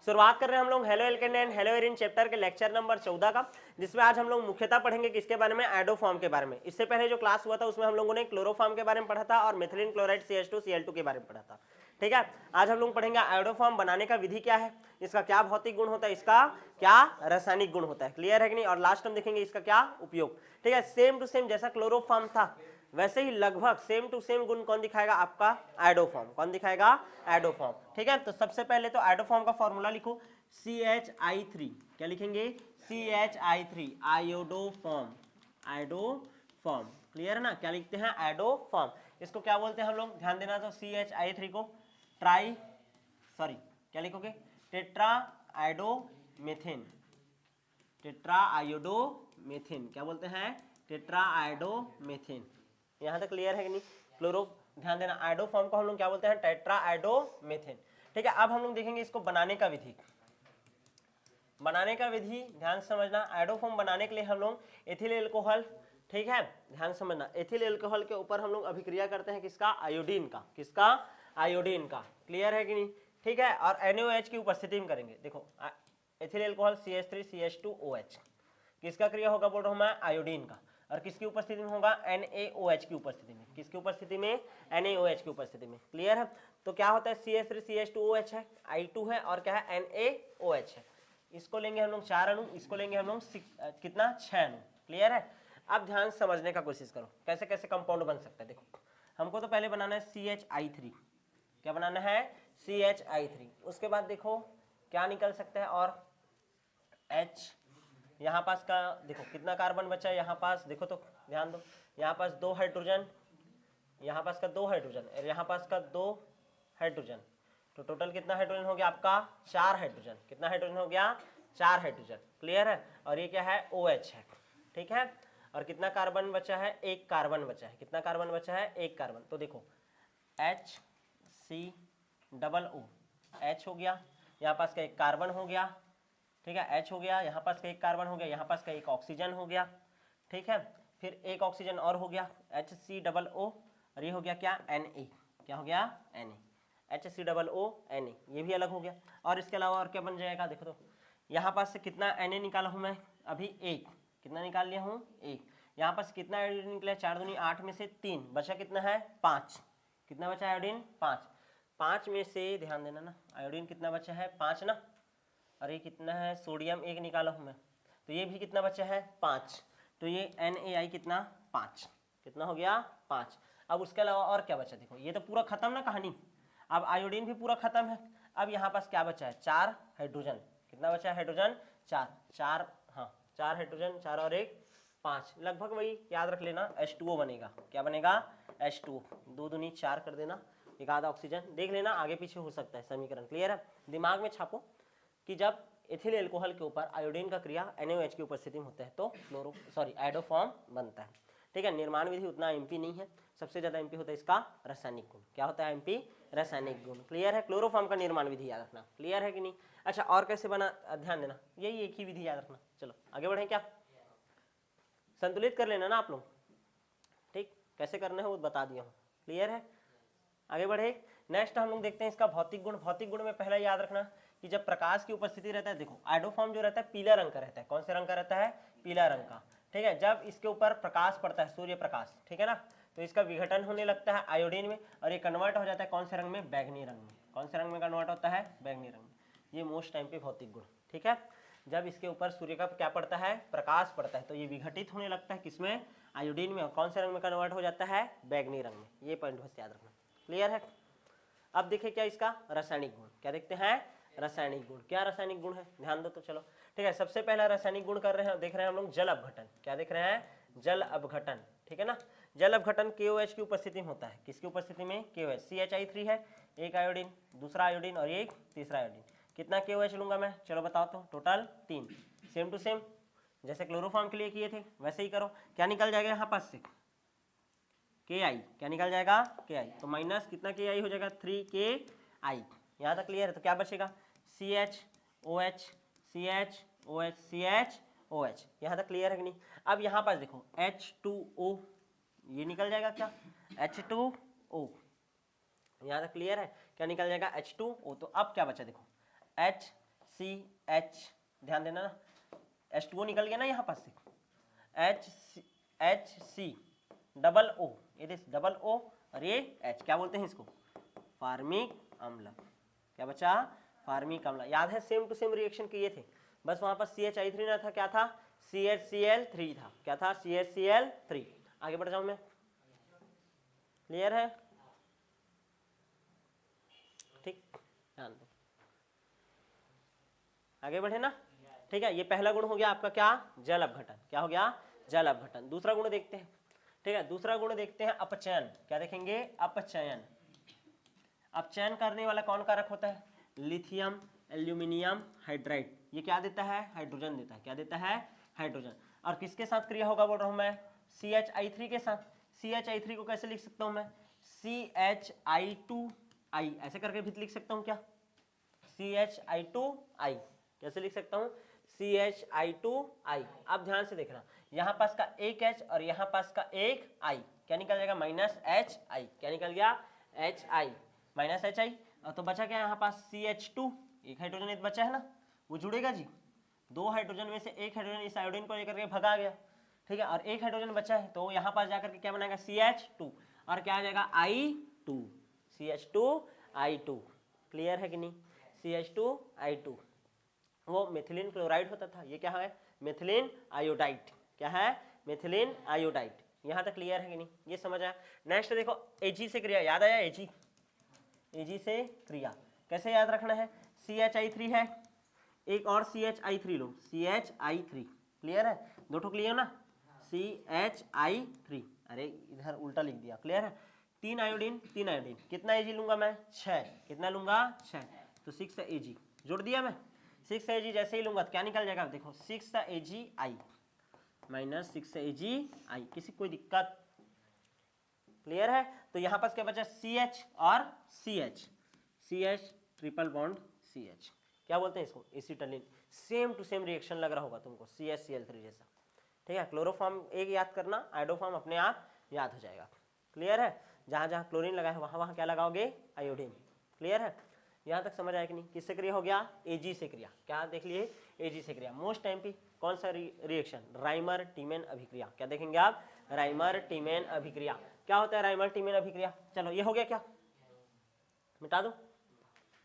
शुरुआत कर रहे हैं हम लोग halo alkane and hello Erin chapter के लेक्चर नंबर 14 का, जिसमें आज हम लोग मुख्यतः पढ़ेंगे किसके बारे में, आयोडोफॉर्म के बारे में। इससे पहले जो क्लास हुआ था उसमें हम लोगों ने क्लोरोफॉर्म के बारे में पढ़ा था और मेथिलीन क्लोराइड CH2Cl2 के बारे में पढ़ा था। ठीक है, आज हम लोग पढ़ेंगे आयोडोफॉर्म बनाने का विधि क्या है, इसका क्या भौतिक गुण होता है, इसका क्या रासायनिक गुण होता है, क्लियर है कि नहीं, और लास्ट में देखेंगे इसका क्या उपयोग। ठीक है, सेम टू सेम जैसा क्लोरोफॉर्म था वैसे ही लगभग सेम टू सेम गुण कौन दिखाएगा, आपका आयोडोफॉर्म। कौन दिखाएगा, आयोडोफॉर्म। ठीक है, तो सबसे पहले तो आयोडोफॉर्म का फॉर्मूला लिखो CHI3। क्या लिखेंगे, CHI3, आयोडोफॉर्म। आयोडोफॉर्म क्लियर है ना, क्या लिखते हैं, आयोडोफॉर्म। इसको क्या बोलते हैं हम लोग, ध्यान देना, तो CHI3 को क्या लिखोगे, टेट्रा आयोडोमेथेन। टेट्रा आयोडोमेथेन क्या बोलते हैं, टेट्रा आयोडोमेथेन। यहाँ तक क्लियर है कि नहीं, क्लोरो, ध्यान देना, आयोडोफॉर्म को हम लोग क्या बोलते हैं, टेट्रा आयोडोमेथेन। ठीक है, अब हम लोग देखेंगे इसको बनाने का विधि। बनाने का विधि ध्यान समझना, आयोडोफॉर्म बनाने के लिए हम लोग एथिल एल्कोहल, ठीक है, ध्यान समझना, एथिल एल्कोहल के ऊपर हम लोग अभिक्रिया करते हैं किसका, आयोडीन का। किसका, आयोडीन का। क्लियर है कि नहीं, ठीक है, और NaOH की उपस्थिति में करेंगे। देखो एथिल एल्कोहल CH3CH2OH, किसका क्रिया होगा बोल रहा हूं मैं, आयोडीन का। और किसकी उपस्थिति में होगा, NaOH की उपस्थिति में। किसकी उपस्थिति में, NaOH की उपस्थिति में। क्लियर है, तो क्या होता है, CH3CH2OH है, I2 है, और क्या है, NaOH है। इसको लेंगे हम लोग 4 अणु, इसको लेंगे हम लोग कितना, 6 अणु। क्लियर है, अब ध्यान समझने का कोशिश करो कैसे कैसे कंपाउंड बन सकता है। देखो हमको तो पहले बनाना है CHI3। क्या बनाना है, CHI3। उसके बाद देखो क्या निकल सकता है, और H, यहाँ पास का देखो कितना कार्बन बचा है, यहाँ पास देखो तो ध्यान दो, यहाँ पास 2 हाइड्रोजन, यहाँ पास का 2 हाइड्रोजन, और यहाँ पास का 2 हाइड्रोजन। तो टोटल कितना हाइड्रोजन हो गया आपका, 4 हाइड्रोजन। कितना हाइड्रोजन हो गया, 4 हाइड्रोजन। क्लियर है, और ये क्या है, OH है। ठीक है, और कितना कार्बन बचा है, 1 कार्बन बचा है। कितना कार्बन बचा है, 1 कार्बन। तो देखो HCOO, H हो गया, यहाँ पास का 1 कार्बन हो गया। ठीक है, H हो गया, यहाँ पास का 1 कार्बन हो गया, यहाँ पास का 1 ऑक्सीजन हो गया। ठीक है, फिर 1 ऑक्सीजन और हो गया, HCOO, और ये हो गया क्या, Na। क्या हो गया, Na, HCOO Na, ये भी अलग हो गया। और इसके अलावा और क्या बन जाएगा, देखो तो यहाँ पास से कितना Na निकाला हूँ मैं, अभी 1। कितना निकाल लिया हूँ, 1। यहाँ पास कितना आयोडीन निकला, 4 दूनी 8 में से 3 बचा, कितना है, 5। कितना बचा आयोडीन, 5। 5 में से ध्यान देना ना, आयोडीन कितना बचा है, 5 ना, और ये कितना है, सोडियम 1 निकाला हूँ मैं, तो ये भी कितना बचा है, 5। तो ये NaI कितना, 5। कितना हो गया, 5। अब उसके अलावा और क्या बचा, देखो ये तो पूरा खत्म ना कहानी। अब आयोडीन भी पूरा खत्म है। अब यहाँ पास क्या बचा है, 4 हाइड्रोजन। कितना बचा है, हाइड्रोजन 4। हाँ 4 हाइड्रोजन, 4 और 1 5, लगभग वही याद रख लेना, H2O बनेगा। क्या बनेगा, H2O। 2 दूनी 4 कर देना, एक आधा ऑक्सीजन, देख लेना आगे पीछे हो सकता है समीकरण। क्लियर है, दिमाग में छापो कि जब एथिल एल्कोहल के ऊपर आयोडीन का क्रिया NaOH की उपस्थिति में होता है तो आयोडोफॉर्म बनता है। ठीक है, निर्माण विधि उतना एमपी नहीं है, सबसे ज़्यादा एमपी होता है इसका रासायनिक गुण। क्या होता है, एमपी रासायनिक गुण। क्लियर है, क्लोरोफॉर्म का निर्माण विधि याद रखना। क्लियर है कि नहीं, अच्छा और कैसे बना, ध्यान देना, यही एक ही विधि याद रखना। चलो आगे बढ़े, क्या संतुलित कर लेना ना आप लोग, ठीक, कैसे करना है वो बता दिया हूँ। क्लियर है, आगे बढ़े। नेक्स्ट हम लोग देखते हैं इसका भौतिक गुण। भौतिक गुण में पहला याद रखना कि जब प्रकाश की उपस्थिति रहता है, देखो आयोडोफॉर्म जो रहता है पीला रंग का रहता है। कौन से रंग का रहता है, पीला रंग का। ठीक है, जब इसके ऊपर प्रकाश पड़ता है, सूर्य प्रकाश, ठीक है ना, तो इसका विघटन होने लगता है आयोडीन में, और ये कन्वर्ट हो जाता है कौन से रंग में, बैगनी रंग में। कौन से रंग में कन्वर्ट होता है, बैगनी रंग में। ये मोस्ट टाइम पे भौतिक गुण। ठीक है, जब इसके ऊपर सूर्य का क्या पड़ता है, प्रकाश पड़ता है, तो ये विघटित होने लगता है किसमें, आयोडीन में, और कौन से रंग में कन्वर्ट हो जाता है, बैगनी रंग में। ये पॉइंट बस याद रखना। क्लियर है, अब देखिए क्या इसका रासायनिक गुण, क्या देखते हैं, रासायनिक गुण। क्या रासायनिक गुण है, ध्यान दो तो चलो। ठीक है, सबसे पहला रासायनिक गुण कर रहे हैं, देख रहे हैं हम लोग जल अपघटन। क्या देख रहे हैं, जल अपघटन। ठीक है ना, जल अपघटन KOH की उपस्थिति में होता है। किसकी उपस्थिति में, KOH। CHI3 है, 1 आयोडीन, दूसरा आयोडीन और एक तीसरा आयोडीन। कितना KOH लूंगा मैं, चलो बताओ तो, टोटल 3। सेम टू सेम जैसे क्लोरोफॉर्म के लिए किए थे वैसे ही करो। क्या निकल जाएगा यहाँ पास से, KI। क्या निकल जाएगा, KI। तो माइनस कितना KI हो जाएगा, 3KI। यहाँ तक क्लियर है, तो क्या बचेगा, CHOH CHOH CHOH। यहाँ तक क्लियर है कि नहीं। अब यहाँ पास देखो H2O, ये निकल जाएगा क्या, H2O। यहाँ तक क्लियर है, क्या निकल जाएगा, H2O। तो अब क्या बचा, देखो CH, ध्यान देना ना, H2O निकल गया ना यहाँ पास से, HC डबल O, ये देख डबल O और ये H, क्या बोलते हैं इसको, फार्मिक अम्ल। क्या बचा, फार्मिक अम्ल। याद है सेम टू सेम रिएक्शन किए थे, बस वहां पर CH3 ना था, क्या था, CHCl3 था, क्या था, CHCl3। आगे बढ़ जाऊं मैं, क्लियर है, ठीक, ध्यान दो, आगे बढ़े ना, ठीक है। ये पहला गुण हो गया आपका क्या, जल अपघटन, क्या हो गया, जल अपघटन। दूसरा गुण देखते हैं, ठीक है, दूसरा गुण देखते हैं अपचयन। क्या देखेंगे, अपचयन। अपचयन करने वाला कौन कारक होता है, लिथियम एल्यूमिनियम हाइड्राइड। ये क्या देता है, हाइड्रोजन देता है, क्या देता है, हाइड्रोजन। और किसके साथ क्रिया होगा बोल रहा हूं मैं, CHI3 के साथ। CHI3 को कैसे लिख सकता हूं मैं, CHI2I, ऐसे करके भी लिख सकता हूं क्या, CHI2I, कैसे लिख सकता हूं, CHI2I। अब ध्यान से देखना, यहां पास का एक H और यहां पास का एक I, क्या निकल जाएगा, -HI, क्या निकल गया, HI, -HI। तो बचा क्या यहाँ पास, CH2, एक हाइड्रोजन बचा है ना, वो जुड़ेगा जी, दो हाइड्रोजन में से एक हाइड्रोजन इस आयोडीन को लेकर के भगा गया, ठीक है, और एक हाइड्रोजन बचा है, तो यहाँ पास जाकर के क्या बनाएगा, CH2, और क्या आ जाएगा, I2, CH2I2, क्लियर है कि नहीं, CH2I2। वो मिथिलीन क्लोराइड होता था, ये क्या है, मिथिलीन आयोडाइड, क्या है, मिथिलीन आयोडाइड। यहाँ तक क्लियर है कि नहीं, ये समझ आया। नेक्स्ट देखो, Ag से क्रिया, याद आया, Ag से क्रिया कैसे याद रखना है, CHI3 है, एक और CHI3 लो, CHI3, क्लियर है, दो ठो क्लियर ना, CHI3, अरे इधर उल्टा लिख दिया, क्लियर है। तीन आयोडीन, कितना Ag लूंगा मैं, 6, कितना लूंगा, 6, तो 6 Ag जोड़ दिया मैं, 6 Ag जैसे ही लूंगा तो क्या निकल जाएगा, देखो 6 AgI -6 AgI, किसी कोई दिक्कत, क्लियर है। तो यहाँ पास क्या बचा, CH और CH ट्रिपल बॉन्ड CH, क्या बोलते हैं इसको, acetylene. Same to same reaction लग रहा होगा तुमको, CHCl3 जैसा, ठीक है। क्लोरोफॉर्म एक याद करना, आयोडोफॉर्म अपने आप याद हो जाएगा, क्लियर है। जहाँ जहाँ क्लोरीन लगा है वहाँ वहाँ क्या लगाओगे, आयोडीन, क्लियर है। यहाँ तक समझ आया कि नहीं, किससे क्रिया हो गया, Ag से क्रिया, क्या देख लिए, Ag से क्रिया। मोस्ट टाइम पे कौन सा रिएक्शन, राइमर टीमेन अभिक्रिया, क्या देखेंगे आप, राइमर टीमेन अभिक्रिया। क्या होता है राइमर टीमेन अभिक्रिया, चलो ये हो गया, क्या मिटा दो,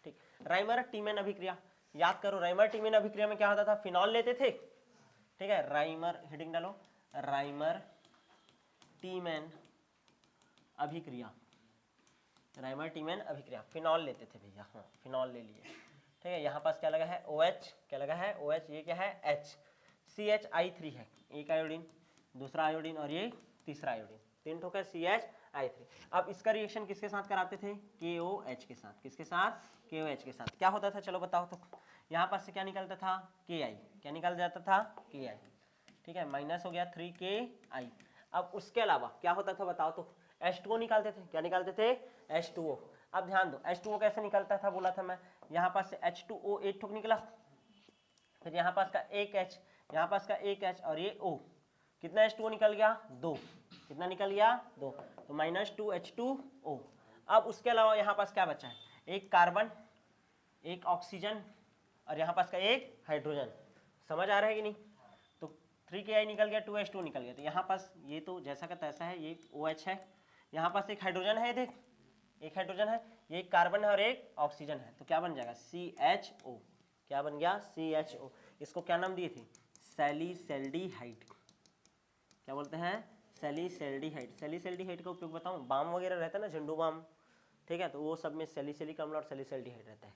ठीक। राइमर टीमेन अभिक्रिया याद करो, राइमर टीमेन अभिक्रिया में क्या होता था, फिनॉल लेते थे, ठीक है, राइमर, हेडिंग डालो, राइमर टीमेन अभिक्रिया, राइमर टीमेन अभिक्रिया, फिनॉल लेते थे भैया, हाँ फिनॉल ले लिए, ठीक है। यहाँ पास क्या लगा है, OH, क्या लगा है, OH, ये क्या है, H, CHI3 है, एक आयोडीन, दूसरा आयोडीन और ये तीसरा आयोडीन, तीन ठोक है CHI3। अब इसका रिएक्शन किसके साथ कराते थे, KOH के साथ, किसके साथ, KOH के साथ। क्या होता था, चलो बताओ तो, यहाँ पास से क्या निकलता था, Ki, क्या निकल जाता था, Ki, ठीक है, माइनस हो गया 3Ki। अब उसके अलावा क्या होता था बताओ तो, H2O निकालते थे, क्या निकालते थे, H2O। अब ध्यान दो, H2O कैसे निकलता था बोला था मैं, यहाँ पास से H2O एक ठोक निकला, फिर यहाँ पास का एक H, यहाँ पास का एक H और ये O, कितना H2O निकल गया, 2, कितना निकल गया, 2, तो -2H2O। अब उसके अलावा यहाँ पास क्या बचा है, एक कार्बन, एक ऑक्सीजन और यहाँ पास का एक हाइड्रोजन, समझ आ रहा है कि नहीं। तो 3Ki निकल गया, 2H2 निकल गया, तो यहाँ पास ये तो जैसा का तैसा है, ये OH है, यहाँ पास एक हाइड्रोजन है, देख एक हाइड्रोजन है, ये एक कार्बन है और एक ऑक्सीजन है, तो क्या बन जाएगा, CHO, क्या बन गया, CHO। इसको क्या नाम दिए थे, सैलिसैल्डिहाइड, क्या बोलते हैं, सैलिसैल्डिहाइड। सैलिसैल्डिहाइड का उपयोग बताऊं, बाम वगैरह रहता है ना, झंडू बाम, ठीक है, तो वो सब में सैलिसिलिक अम्ल और सैलिसैल्डिहाइड रहता है,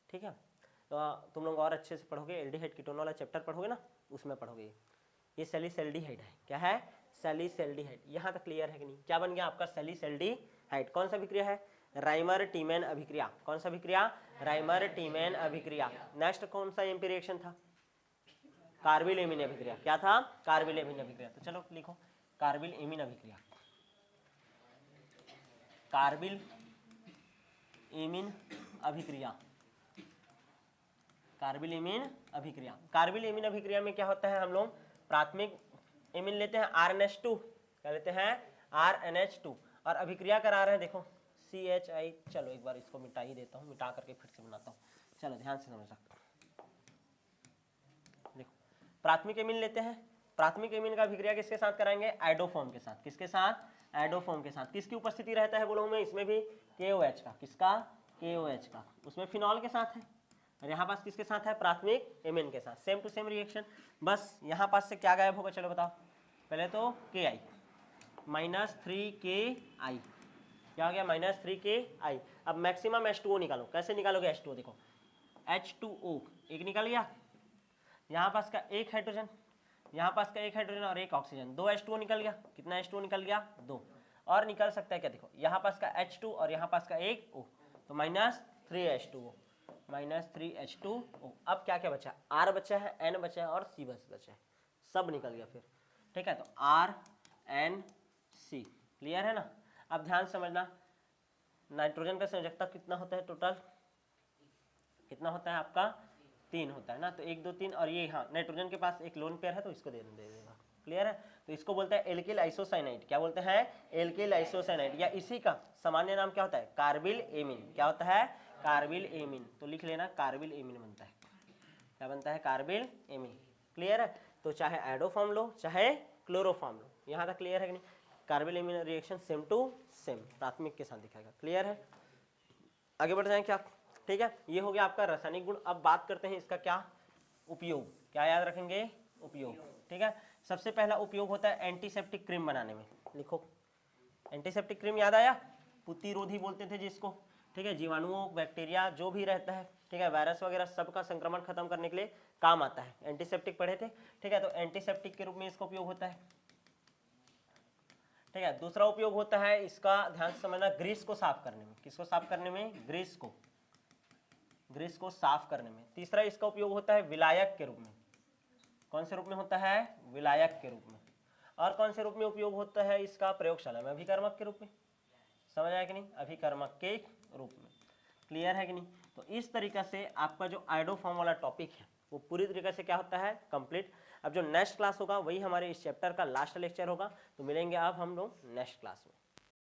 ठीक है। तो तुम लोग और अच्छे से पढ़ोगे, एल्डिहाइड कीटोन वाला चैप्टर पढ़ोगे ना, उसमें पढ़ोगे। ये सैलिसैल्डिहाइड है, क्या है, सैलिसैल्डिहाइड। यहाँ तक क्लियर है कि नहीं, क्या बन गया आपका सैलिसैल्डिहाइड। कौन सा अभिक्रिया है, राइमर टीमेन अभिक्रिया, कौन सा अभिक्रिया, राइमर टीमेन अभिक्रिया। नेक्स्ट कौन सा एमपी रिएक्शन था, कार्बिल एमीन अभिक्रिया, क्या था, कार्बिल एमीन अभिक्रिया। तो चलो लिखो, कार्बिल एमीन अभिक्रिया, कार्बिल एमीन अभिक्रिया, कार्बिल एमीन अभिक्रिया। कार्बिल एमीन अभिक्रिया में क्या होता है, हम लोग प्राथमिक एमीन लेते हैं RNH2, क्या लेते हैं, RNH2, और अभिक्रिया करा रहे हैं, देखो CHI। चलो एक बार इसको मिटा ही देता हूँ, मिटा करके फिर से बनाता हूँ, चलो ध्यान से समझना। देखो प्राथमिक एमीन लेते हैं, प्राथमिक एमीन का अभिक्रिया किसके साथ कराएंगे? आयोडोफॉर्म के साथ। किसके साथ? आयोडोफॉर्म के साथ। किसकी उपस्थिति रहता है बोलो में? इसमें भी KOH का। किसका? KOH का। उसमें फिनॉल के साथ है, और यहाँ पास किसके साथ है? प्राथमिक एमीन के साथ। सेम टू सेम रिएक्शन, बस यहाँ पास से क्या गायब होगा? चलो बताओ। पहले तो KI -3KI, क्या हो गया? -3KI। अब मैक्सिमम H2O निकालो। कैसे निकालोगे H2O? देखो H2O एक निकल गया, यहाँ पास का एक हाइड्रोजन, यहाँ पास का एक हाइड्रोजन और एक ऑक्सीजन, 2 H2O निकल गया। कितना H2O निकल गया? 2। और निकल सकता है क्या? देखो यहाँ पास का H2 और यहाँ पास का एक O, तो -3H2O, -3H2O। अब क्या क्या बचा? R बचा है, N बचा है और C बचा है, सब निकल गया फिर। ठीक है, तो R N C क्लियर है ना? अब ध्यान समझना, नाइट्रोजन का संयोजकता कितना होता है? टोटल कितना होता है आपका? 3 होता है ना। तो 1 2 3, और ये हाँ नाइट्रोजन के पास एक लोन पेयर है तो इसको दे देगा। क्लियर है? तो इसको बोलते हैं एल्किल आइसोसाइनाइड। क्या बोलते हैं? एल्किल आइसोसाइनाइड, या इसी का सामान्य नाम क्या होता है? Carbyl amine. क्या होता है? Carbyl amine. तो लिख लेना, कार्बिल एमीन बनता है। क्या बनता है? Carbyl amine. क्लियर है? तो चाहे आयोडोफॉर्म लो चाहे क्लोरोफॉर्म लो, यहाँ तक क्लियर है कि नहीं? Carbylamine reaction same to same प्राथमिक के साथ दिखाएगा। क्लियर है? आगे बढ़ जाएं क्या? ठीक है, ये हो गया आपका रासायनिक गुण। अब बात करते हैं इसका क्या उपयोग, क्या याद रखेंगे? उपयोग। ठीक है, सबसे पहला उपयोग होता है एंटीसेप्टिक क्रीम बनाने में। लिखो, एंटीसेप्टिक क्रीम याद आया? प्रतिरोधी बोलते थे जिसको। ठीक है, जीवाणुओं बैक्टीरिया जो भी रहता है, ठीक है, वायरस वगैरह सबका संक्रमण खत्म करने के लिए काम आता है। एंटीसेप्टिक पढ़े थे। ठीक है, तो एंटीसेप्टिक के रूप में इसका उपयोग होता है। ठीक है, दूसरा उपयोग होता है इसका, ध्यान से समझना, ग्रीस को साफ करने में। किसको साफ करने में? ग्रीस को साफ करने में। तीसरा इसका उपयोग होता है विलायक के रूप में। कौन से रूप में होता है? विलायक के रूप में। और कौन से रूप में उपयोग होता है इसका? प्रयोगशाला में अभिकर्मक के रूप में। समझ आया कि नहीं? अभिकर्मक के रूप में। क्लियर है कि नहीं? तो इस तरीका से आपका जो आयोडोफॉर्म वाला टॉपिक है वो पूरी तरीके से क्या होता है? कंप्लीट। अब जो नेक्स्ट क्लास होगा वही हमारे इस चैप्टर का लास्ट लेक्चर होगा। तो मिलेंगे अब हम लोग नेक्स्ट क्लास में।